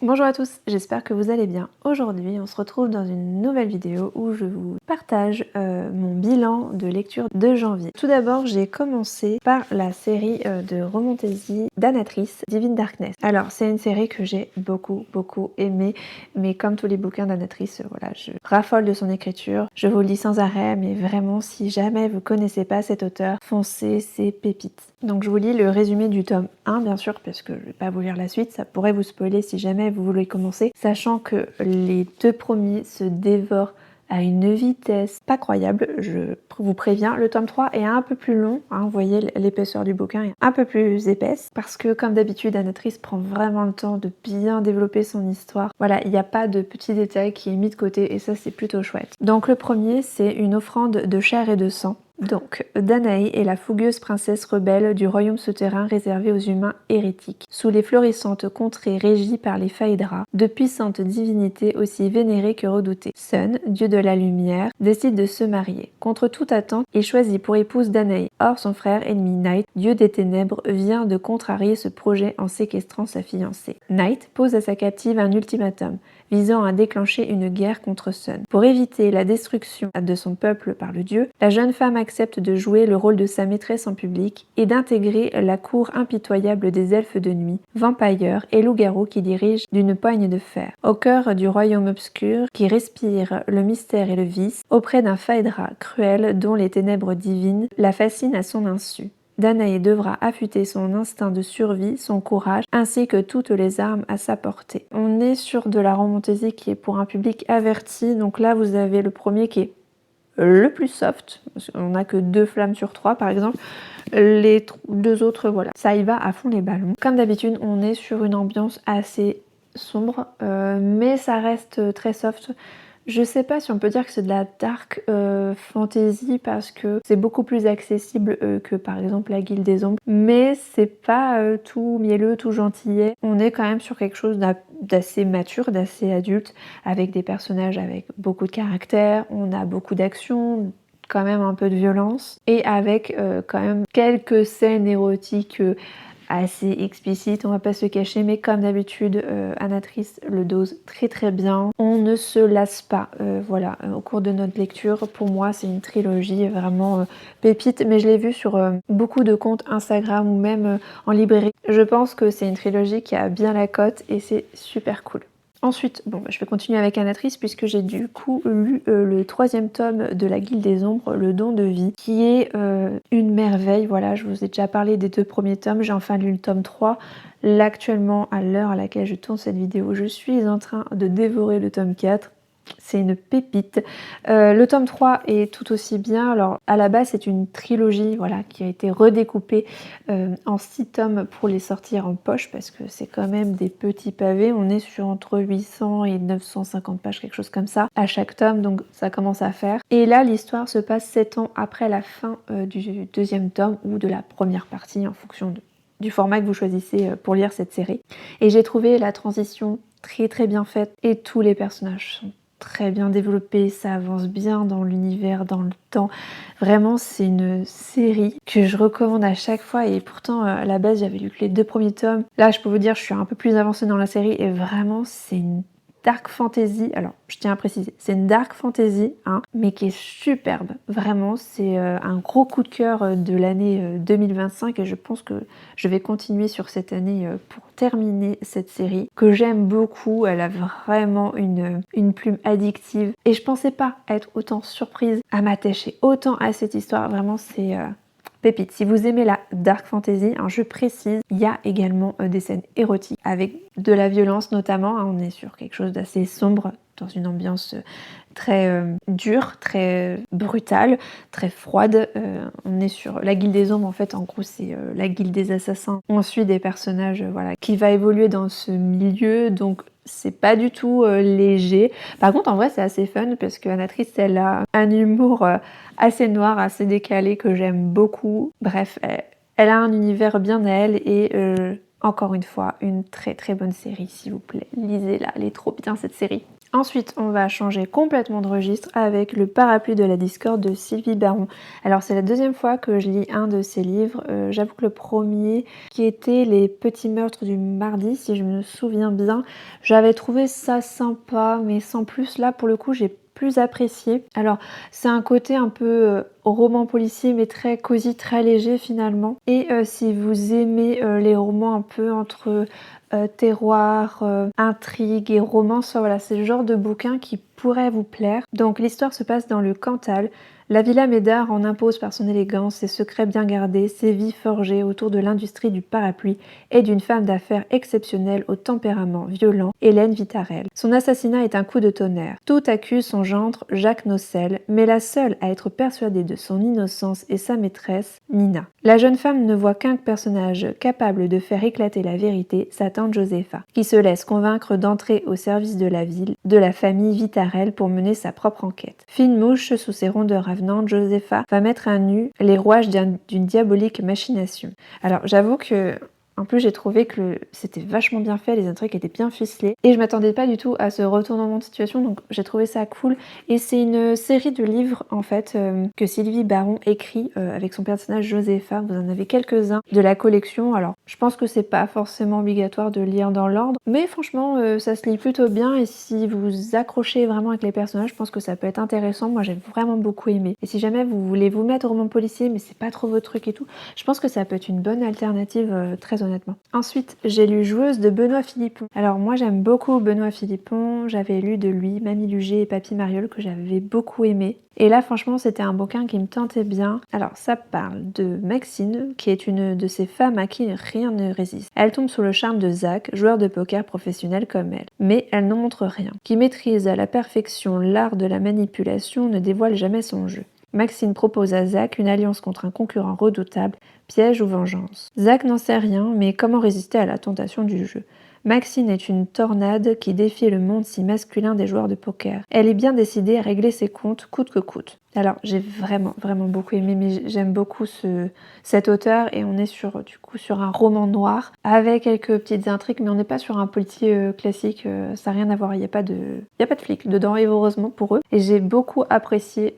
Bonjour à tous, j'espère que vous allez bien. Aujourd'hui, on se retrouve dans une nouvelle vidéo où je vous partage mon bilan de lecture de janvier. Tout d'abord, j'ai commencé par la série de Romantasy d'Anatrice, Divine Darkness. Alors, c'est une série que j'ai beaucoup aimée, mais comme tous les bouquins d'Anatrice, voilà, je raffole de son écriture. Je vous le dis sans arrêt, mais vraiment, si jamais vous connaissez pas cet auteur, foncez, c'est pépite. Donc je vous lis le résumé du tome 1 bien sûr parce que je vais pas vous lire la suite, ça pourrait vous spoiler si jamais vous voulez commencer, sachant que les deux premiers se dévorent à une vitesse pas croyable, je vous préviens. Le tome 3 est un peu plus long, hein, vous voyez l'épaisseur du bouquin est un peu plus épaisse, parce que comme d'habitude Anatrice prend vraiment le temps de bien développer son histoire. Voilà, il n'y a pas de petits détails qui est mis de côté et ça c'est plutôt chouette. Donc le premier c'est une offrande de chair et de sang. Donc, Danae est la fougueuse princesse rebelle du royaume souterrain réservé aux humains hérétiques. Sous les florissantes contrées régies par les Phaedra, de puissantes divinités aussi vénérées que redoutées. Sun, dieu de la lumière, décide de se marier. Contre toute attente, il choisit pour épouse Danae. Or, son frère ennemi Night, dieu des ténèbres, vient de contrarier ce projet en séquestrant sa fiancée. Night pose à sa captive un ultimatum, visant à déclencher une guerre contre Sun. Pour éviter la destruction de son peuple par le dieu, la jeune femme accepte de jouer le rôle de sa maîtresse en public et d'intégrer la cour impitoyable des elfes de nuit, vampires et loups-garous qui dirigent d'une poigne de fer. Au cœur du royaume obscur qui respire le mystère et le vice, auprès d'un Phaedra cruel dont les ténèbres divines la fascinent à son insu. Danae devra affûter son instinct de survie, son courage, ainsi que toutes les armes à sa portée. On est sur de la romantasy qui est pour un public averti, donc là vous avez le premier qui est le plus soft, on n'a que 2 flammes sur 3 par exemple, les deux autres voilà, ça y va à fond les ballons. Comme d'habitude on est sur une ambiance assez sombre, mais ça reste très soft. Je sais pas si on peut dire que c'est de la dark fantasy parce que c'est beaucoup plus accessible que par exemple la Guilde des Ombres, mais c'est pas tout mielleux, tout gentillet. On est quand même sur quelque chose d'assez mature, d'assez adulte, avec des personnages avec beaucoup de caractère, on a beaucoup d'action, quand même un peu de violence, et avec quand même quelques scènes érotiques assez explicite, on va pas se cacher, mais comme d'habitude, Anatrice le dose très bien. On ne se lasse pas, voilà, au cours de notre lecture. Pour moi, c'est une trilogie vraiment pépite, mais je l'ai vu sur beaucoup de comptes Instagram ou même en librairie. Je pense que c'est une trilogie qui a bien la cote et c'est super cool. Ensuite, je vais continuer avec Anatrice puisque j'ai du coup lu le 3e tome de la Guilde des Ombres, Le Don de Vie, qui est une merveille. Voilà, je vous ai déjà parlé des 2 premiers tomes, j'ai enfin lu le tome 3. Là, actuellement, à l'heure à laquelle je tourne cette vidéo, je suis en train de dévorer le tome 4. C'est une pépite. Le tome 3 est tout aussi bien. Alors, à la base, c'est une trilogie voilà, qui a été redécoupée en 6 tomes pour les sortir en poche, parce que c'est quand même des petits pavés. On est sur entre 800 et 950 pages, quelque chose comme ça, à chaque tome, donc ça commence à faire. Et là, l'histoire se passe 7 ans après la fin du 2e tome, ou de la première partie, en fonction du format que vous choisissez pour lire cette série. Et j'ai trouvé la transition très bien faite, et tous les personnages sont très bien développé, ça avance bien dans l'univers, dans le temps. Vraiment, c'est une série que je recommande à chaque fois, et pourtant à la base j'avais lu que les 2 premiers tomes. Là, je peux vous dire, je suis un peu plus avancée dans la série et vraiment c'est une dark fantasy. Alors, je tiens à préciser, c'est une dark fantasy, hein, mais qui est superbe. Vraiment, c'est un gros coup de cœur de l'année 2025, et je pense que je vais continuer sur cette année pour terminer cette série que j'aime beaucoup. Elle a vraiment une plume addictive et je pensais pas être autant surprise à m'attacher autant à cette histoire. Vraiment, c'est pépite. Si vous aimez la dark fantasy, hein, je précise, il y a également des scènes érotiques avec de la violence notamment, hein. On est sur quelque chose d'assez sombre, dans une ambiance très dure, très brutale, très froide. On est sur la Guilde des Ombres, en fait, en gros, c'est la Guilde des Assassins. On suit des personnages voilà, qui va évoluer dans ce milieu, donc c'est pas du tout léger. Par contre, en vrai, c'est assez fun parce que Anatrice, elle a un humour assez noir, assez décalé que j'aime beaucoup. Bref, elle a un univers bien à elle et encore une fois, une très bonne série, s'il vous plaît. Lisez-la, elle est trop bien cette série. Ensuite, on va changer complètement de registre avec Le parapluie de la discorde de Sylvie Baron. Alors c'est la deuxième fois que je lis un de ses livres. J'avoue que le premier, qui était Les petits meurtres du mardi, si je me souviens bien, j'avais trouvé ça sympa, mais sans plus. Là, pour le coup, j'ai plus apprécié. Alors c'est un côté un peu roman policier, mais très cosy, très léger finalement. Et si vous aimez les romans un peu entre terroir, intrigue et romance, voilà, c'est le genre de bouquin qui pourrait vous plaire. Donc l'histoire se passe dans le Cantal. La villa Médard en impose par son élégance, ses secrets bien gardés, ses vies forgées autour de l'industrie du parapluie et d'une femme d'affaires exceptionnelle au tempérament violent, Hélène Vitarel. Son assassinat est un coup de tonnerre. Tout accuse son gendre, Jacques Nocel, mais la seule à être persuadée de son innocence est sa maîtresse, Nina. La jeune femme ne voit qu'un personnage capable de faire éclater la vérité, sa tante Josepha, qui se laisse convaincre d'entrer au service de la ville, de la famille Vitarel pour mener sa propre enquête. Fine mouche sous ses rondeurs avenantes, Josepha va mettre à nu les rouages d'une diabolique machination. Alors j'avoue que en plus, j'ai trouvé que c'était vachement bien fait, les intrigues étaient bien ficelées. Et je m'attendais pas du tout à ce retournement de situation, donc j'ai trouvé ça cool. Et c'est une série de livres, en fait, que Sylvie Baron écrit avec son personnage Josepha. Vous en avez quelques-uns de la collection. Alors, je pense que c'est pas forcément obligatoire de lire dans l'ordre, mais franchement, ça se lit plutôt bien. Et si vous accrochez vraiment avec les personnages, je pense que ça peut être intéressant. Moi, j'ai vraiment beaucoup aimé. Et si jamais vous voulez vous mettre au roman policier, mais c'est pas trop votre truc et tout, je pense que ça peut être une bonne alternative, très honnêtement. Ensuite, j'ai lu Joueuse de Benoît Philippon. Alors moi j'aime beaucoup Benoît Philippon, j'avais lu de lui Mamie Luger et Papy Mariole que j'avais beaucoup aimé. Et là franchement c'était un bouquin qui me tentait bien. Alors ça parle de Maxine, qui est une de ces femmes à qui rien ne résiste. Elle tombe sous le charme de Zach, joueur de poker professionnel comme elle. Mais elle n'en montre rien. Qui maîtrise à la perfection l'art de la manipulation ne dévoile jamais son jeu. Maxine propose à Zach une alliance contre un concurrent redoutable, piège ou vengeance. Zach n'en sait rien, mais comment résister à la tentation du jeu? Maxine est une tornade qui défie le monde si masculin des joueurs de poker. Elle est bien décidée à régler ses comptes coûte que coûte. Alors j'ai vraiment beaucoup aimé, mais j'aime beaucoup cet auteur et on est sur un roman noir avec quelques petites intrigues, mais on n'est pas sur un policier classique, ça n'a rien à voir, il n'y a pas de flic dedans et heureusement pour eux. Et j'ai beaucoup apprécié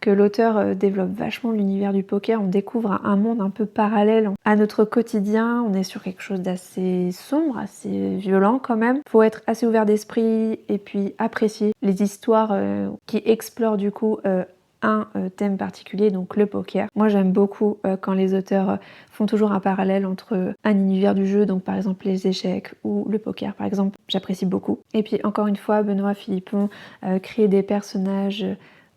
que l'auteur développe vachement l'univers du poker. On découvre un monde un peu parallèle à notre quotidien. On est sur quelque chose d'assez sombre, assez violent quand même. Faut être assez ouvert d'esprit et puis apprécier les histoires qui explorent du coup un thème particulier, donc le poker. Moi j'aime beaucoup quand les auteurs font toujours un parallèle entre un univers du jeu, donc par exemple les échecs ou le poker par exemple, j'apprécie beaucoup. Et puis encore une fois, Benoît Philippon crée des personnages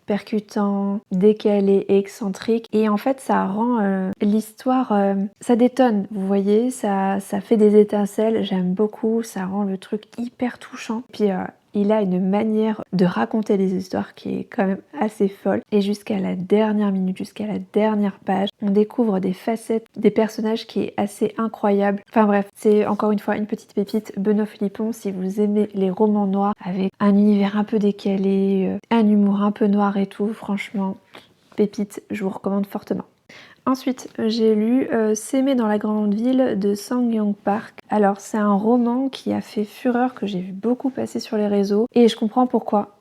percutant, décalé et excentrique. Et en fait, ça rend l'histoire... ça détonne, vous voyez, ça fait des étincelles, j'aime beaucoup, ça rend le truc hyper touchant. Puis il a une manière de raconter les histoires qui est quand même assez folle. Et jusqu'à la dernière minute, jusqu'à la dernière page, on découvre des facettes des personnages qui est assez incroyable. Enfin bref, c'est encore une fois une petite pépite. Benoît Philippon, si vous aimez les romans noirs avec un univers un peu décalé, un humour un peu noir et tout, franchement, pépite, je vous recommande fortement. Ensuite, j'ai lu S'aimer dans la grande ville de Sang-Young Park. Alors, c'est un roman qui a fait fureur, que j'ai vu beaucoup passer sur les réseaux. Et je comprends pourquoi.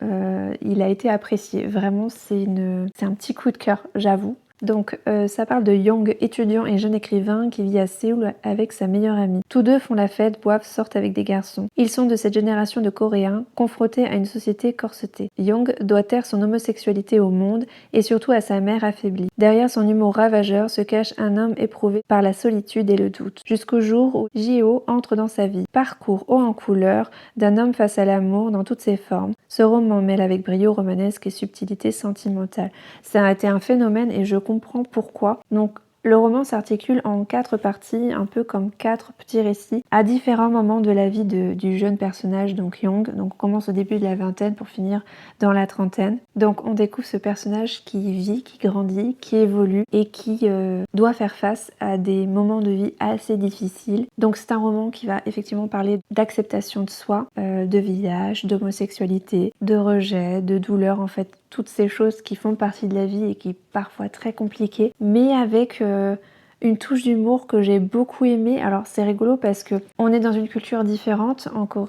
Il a été apprécié. Vraiment, c'est un petit coup de cœur, j'avoue. Donc ça parle de Young, étudiant et jeune écrivain qui vit à Séoul avec sa meilleure amie. Tous deux font la fête, boivent, sortent avec des garçons. Ils sont de cette génération de Coréens confrontés à une société corsetée. Young doit taire son homosexualité au monde et surtout à sa mère affaiblie. Derrière son humour ravageur se cache un homme éprouvé par la solitude et le doute. Jusqu'au jour où Ji-ho entre dans sa vie. Parcours haut en couleur d'un homme face à l'amour dans toutes ses formes. Ce roman mêle avec brio romanesque et subtilité sentimentale. Ça a été un phénomène et je comprends pourquoi. Donc le roman s'articule en 4 parties, un peu comme 4 petits récits, à différents moments de la vie du jeune personnage, donc Young. Donc on commence au début de la vingtaine pour finir dans la trentaine. Donc on découvre ce personnage qui vit, qui grandit, qui évolue et qui doit faire face à des moments de vie assez difficiles. Donc c'est un roman qui va effectivement parler d'acceptation de soi, de vieillage, d'homosexualité, de rejet, de douleur, en fait toutes ces choses qui font partie de la vie et qui est parfois très compliquée, mais avec une touche d'humour que j'ai beaucoup aimée. Alors c'est rigolo parce que on est dans une culture différente.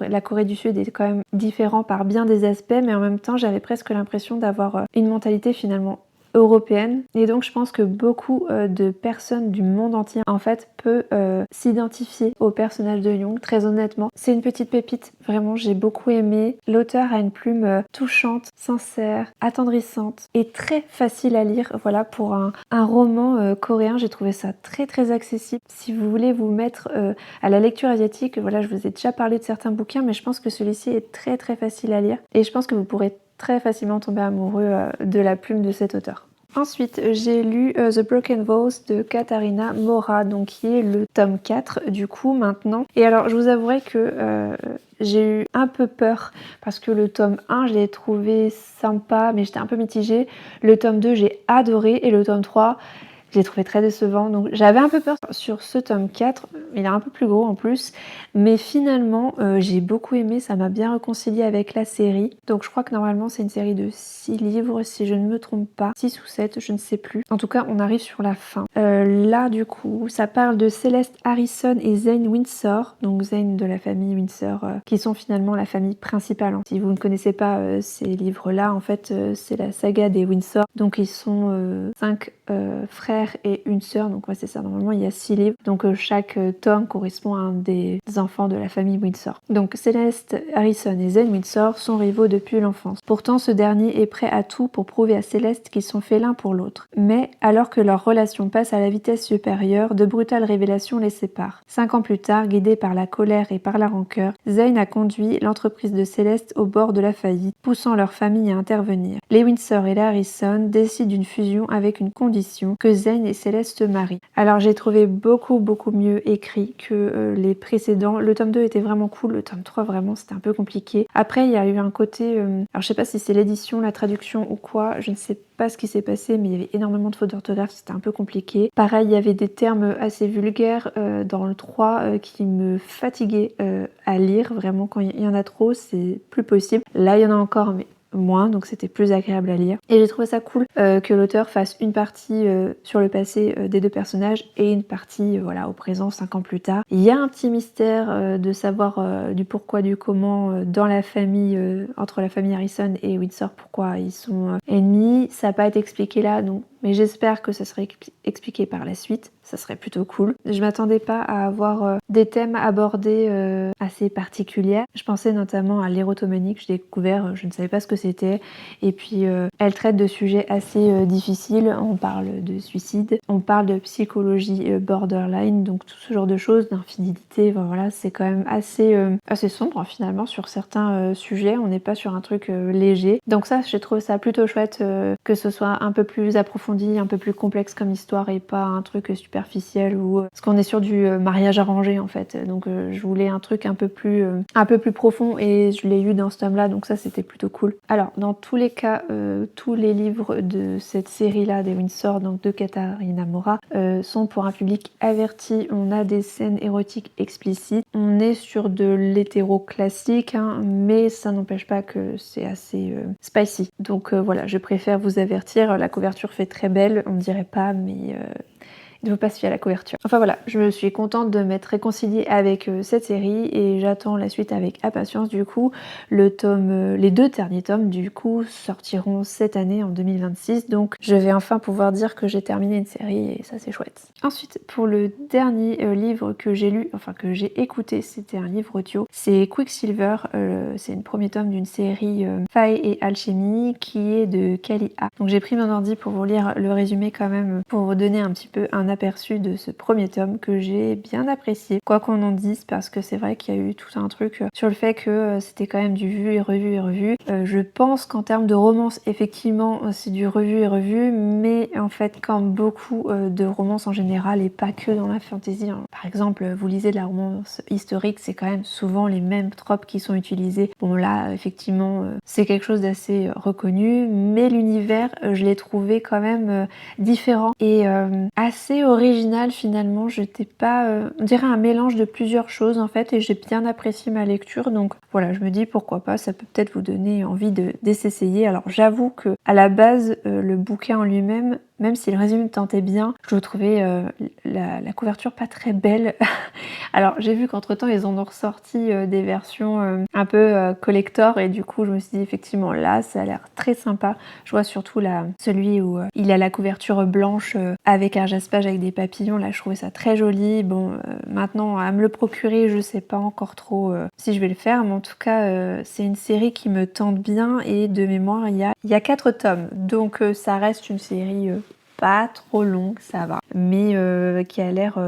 La Corée du Sud est quand même différent par bien des aspects, mais en même temps j'avais presque l'impression d'avoir une mentalité finalement européenne, et donc je pense que beaucoup de personnes du monde entier en fait peut s'identifier au personnage de Young. Très honnêtement, c'est une petite pépite, vraiment j'ai beaucoup aimé. L'auteur a une plume touchante, sincère, attendrissante et très facile à lire. Voilà, pour un roman coréen, j'ai trouvé ça très très accessible. Si vous voulez vous mettre à la lecture asiatique, voilà, je vous ai déjà parlé de certains bouquins, mais je pense que celui-ci est très très facile à lire, et je pense que vous pourrez très facilement tomber amoureux de la plume de cet auteur. Ensuite, j'ai lu The Broken Vows de Katharina Mora, donc qui est le tome 4 du coup maintenant. Et alors, je vous avouerai que j'ai eu un peu peur parce que le tome 1, je l'ai trouvé sympa, mais j'étais un peu mitigée. Le tome 2, j'ai adoré, et le tome 3... je l'ai trouvé très décevant, donc j'avais un peu peur sur ce tome 4, il est un peu plus gros en plus, mais finalement j'ai beaucoup aimé, ça m'a bien réconcilié avec la série. Donc je crois que normalement c'est une série de 6 livres si je ne me trompe pas, 6 ou 7, je ne sais plus. En tout cas on arrive sur la fin. Là du coup ça parle de Céleste Harrison et Zane Windsor, donc Zane de la famille Windsor, qui sont finalement la famille principale. Si vous ne connaissez pas ces livres là, en fait c'est la saga des Windsor, donc ils sont 5 frères et une sœur, donc ouais c'est ça, normalement il y a 6 livres, donc chaque tome correspond à un des enfants de la famille Windsor. Donc Céleste Harrison et Zane Windsor sont rivaux depuis l'enfance. Pourtant ce dernier est prêt à tout pour prouver à Céleste qu'ils sont faits l'un pour l'autre. Mais alors que leur relation passe à la vitesse supérieure, de brutales révélations les séparent. 5 ans plus tard, guidé par la colère et par la rancœur, Zane a conduit l'entreprise de Céleste au bord de la faillite, poussant leur famille à intervenir. Les Windsor et les Harrison décident d'une fusion avec une condition, que Zane et Céleste se marient. Alors j'ai trouvé beaucoup mieux écrit que les précédents. Le tome 2 était vraiment cool, le tome 3 vraiment c'était un peu compliqué. Après il y a eu un côté, alors je sais pas si c'est l'édition, la traduction ou quoi, je ne sais pas ce qui s'est passé, mais il y avait énormément de fautes d'orthographe, c'était un peu compliqué. Pareil, il y avait des termes assez vulgaires dans le 3 qui me fatiguaient à lire, vraiment quand il y en a trop c'est plus possible. Là il y en a encore, mais moins, donc c'était plus agréable à lire. Et j'ai trouvé ça cool que l'auteur fasse une partie sur le passé des deux personnages et une partie voilà au présent 5 ans plus tard. Il y a un petit mystère de savoir du pourquoi du comment dans la famille, entre la famille Harrison et Windsor, pourquoi ils sont ennemis. Ça n'a pas été expliqué là, donc mais j'espère que ça serait expliqué par la suite, ça serait plutôt cool. Je m'attendais pas à avoir des thèmes abordés assez particuliers. Je pensais notamment à l'érotomanie que j'ai découvert, je ne savais pas ce que c'était. Et puis elle traite de sujets assez difficiles, on parle de suicide, on parle de psychologie borderline, donc tout ce genre de choses, d'infidélité, voilà, c'est quand même assez sombre finalement sur certains sujets, on n'est pas sur un truc léger. Donc ça, j'ai trouvé ça plutôt chouette que ce soit un peu plus approfondi, un peu plus complexe comme histoire et pas un truc superficiel ou parce qu'on est sur du mariage arrangé en fait. Donc je voulais un truc un peu plus profond et je l'ai eu dans ce tome là, donc ça c'était plutôt cool. Alors dans tous les cas, tous les livres de cette série là des Windsor, donc de Katharina Mora, sont pour un public averti. On a des scènes érotiques explicites, on est sur de l'hétéro classique hein, mais ça n'empêche pas que c'est assez spicy. Donc voilà, je préfère vous avertir, la couverture fait très belle, on ne dirait pas, mais il ne faut pas se fier à la couverture. Enfin voilà, je suis contente de m'être réconciliée avec cette série et j'attends la suite avec impatience. Du coup, les 2 derniers tomes du coup sortiront cette année en 2026, donc je vais enfin pouvoir dire que j'ai terminé une série et ça c'est chouette. Ensuite, pour le dernier livre que j'ai lu, enfin que j'ai écouté, c'était un livre audio, c'est Quicksilver, c'est le premier tome d'une série Faille et Alchimie qui est de Kali A. Donc j'ai pris mon ordi pour vous lire le résumé quand même, pour vous donner un petit peu un aperçu de ce premier tome que j'ai bien apprécié, quoi qu'on en dise, parce que c'est vrai qu'il y a eu tout un truc sur le fait que c'était quand même du vu et revu et revu. Je pense qu'en termes de romance, effectivement, c'est du revu et revu, mais en fait, comme beaucoup de romances en général et pas que dans la fantasy, hein. Par exemple, vous lisez de la romance historique, c'est quand même souvent les mêmes tropes qui sont utilisés. Bon là, effectivement, c'est quelque chose d'assez reconnu, mais l'univers, je l'ai trouvé quand même différent et assez original finalement. J'étais pas, on dirait un mélange de plusieurs choses en fait, et j'ai bien apprécié ma lecture, donc voilà, je me dis pourquoi pas, ça peut-être vous donner envie d'essayer. Alors j'avoue que à la base, le bouquin en lui-même même si le résumé me tentait bien, je trouvais la couverture pas très belle. Alors j'ai vu qu'entre temps ils en ont ressorti des versions un peu collector et du coup je me suis dit effectivement là ça a l'air très sympa. Je vois surtout là celui où il a la couverture blanche avec un jaspage avec des papillons, là je trouvais ça très joli. Bon maintenant à me le procurer je sais pas encore trop si je vais le faire, mais en tout cas c'est une série qui me tente bien et de mémoire il y a 4 tomes, donc ça reste une série pas trop longue, ça va, mais qui a l'air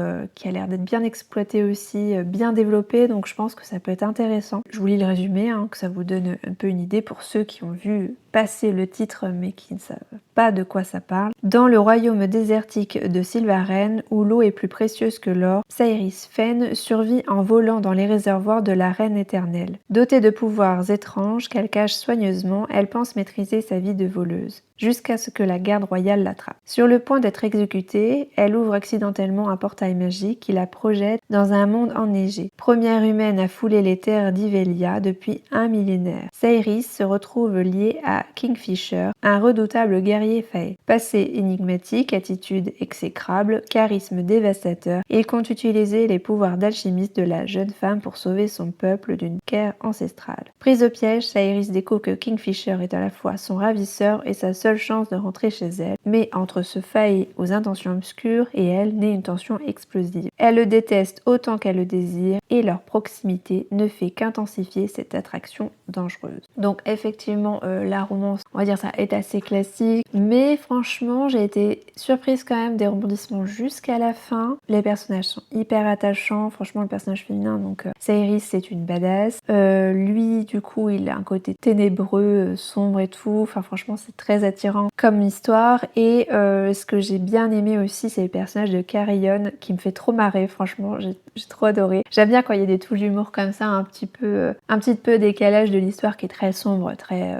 d'être bien exploitée aussi, bien développée, donc je pense que ça peut être intéressant. Je vous lis le résumé, hein, que ça vous donne un peu une idée pour ceux qui ont vu passer le titre mais qui ne savent pas de quoi ça parle. Dans le royaume désertique de Sylvaren, où l'eau est plus précieuse que l'or, Saeris Fenn survit en volant dans les réservoirs de la reine éternelle. Dotée de pouvoirs étranges qu'elle cache soigneusement, elle pense maîtriser sa vie de voleuse, jusqu'à ce que la garde royale l'attrape. Sur le point d'être exécutée, elle ouvre accidentellement un portail magique qui la projette dans un monde enneigé. Première humaine à fouler les terres d'Ivelia depuis un millénaire, Saeris se retrouve liée à Kingfisher, un redoutable guerrier fae. Passé énigmatique, attitude exécrable, charisme dévastateur, il compte utiliser les pouvoirs d'alchimiste de la jeune femme pour sauver son peuple d'une guerre ancestrale. Prise au piège, Saeris découvre que Kingfisher est à la fois son ravisseur et sa seule chance de rentrer chez elle, mais entre ce fae aux intentions obscures et elle naît une tension explosive. Elle le déteste autant qu'elle le désire et leur proximité ne fait qu'intensifier cette attraction dangereuse. Donc effectivement la romance, on va dire ça, est assez classique, mais franchement j'ai été surprise quand même des rebondissements jusqu'à la fin. Les personnages sont hyper attachants, franchement le personnage féminin, donc Saeris c'est une badass. Lui du coup il a un côté ténébreux, sombre et tout, enfin franchement c'est très attirant comme histoire. Et ce que j'ai bien aimé aussi c'est le personnage de Carrion qui me fait trop marrer, franchement j'ai trop adoré. J'aime bien quand il y a des touches d'humour comme ça, un petit peu décalage de l'histoire qui est très sombre, très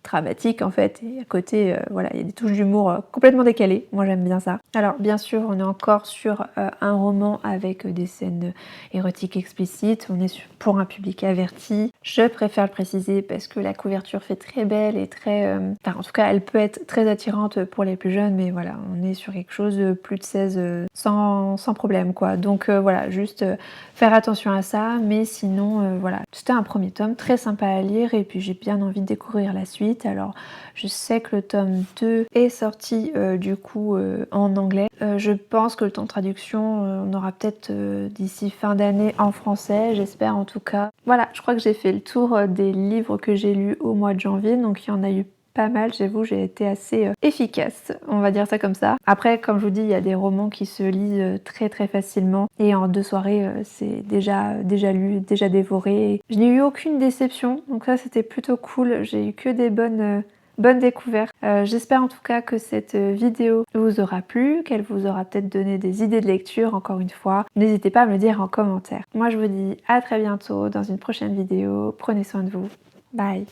dramatique en fait, et à côté voilà il y a des touches d'humour complètement décalées, moi j'aime bien ça. Alors bien sûr on est encore sur un roman avec des scènes érotiques explicites, on est pour un public averti, je préfère le préciser parce que la couverture fait très belle et très enfin en tout cas elle peut être très attirante pour les plus jeunes, mais voilà on est sur quelque chose de plus de 16 sans problème quoi, donc voilà juste faire attention à ça, mais sinon voilà c'était un premier tome très sympa à lire et puis j'ai bien envie de découvrir la suite. Alors je sais que le tome 2 est sorti du coup en anglais. Je pense que le temps de traduction on aura peut-être d'ici fin d'année en français, j'espère en tout cas. Voilà, je crois que j'ai fait le tour des livres que j'ai lus au mois de janvier, donc il y en a eu pas mal, j'avoue, j'ai été assez efficace, on va dire ça comme ça. Après, comme je vous dis, il y a des romans qui se lisent très très facilement et en 2 soirées, c'est déjà lu, déjà dévoré. Je n'ai eu aucune déception, donc ça c'était plutôt cool, j'ai eu que des bonnes découvertes. J'espère en tout cas que cette vidéo vous aura plu, qu'elle vous aura peut-être donné des idées de lecture, encore une fois. N'hésitez pas à me le dire en commentaire. Moi je vous dis à très bientôt dans une prochaine vidéo, prenez soin de vous, bye!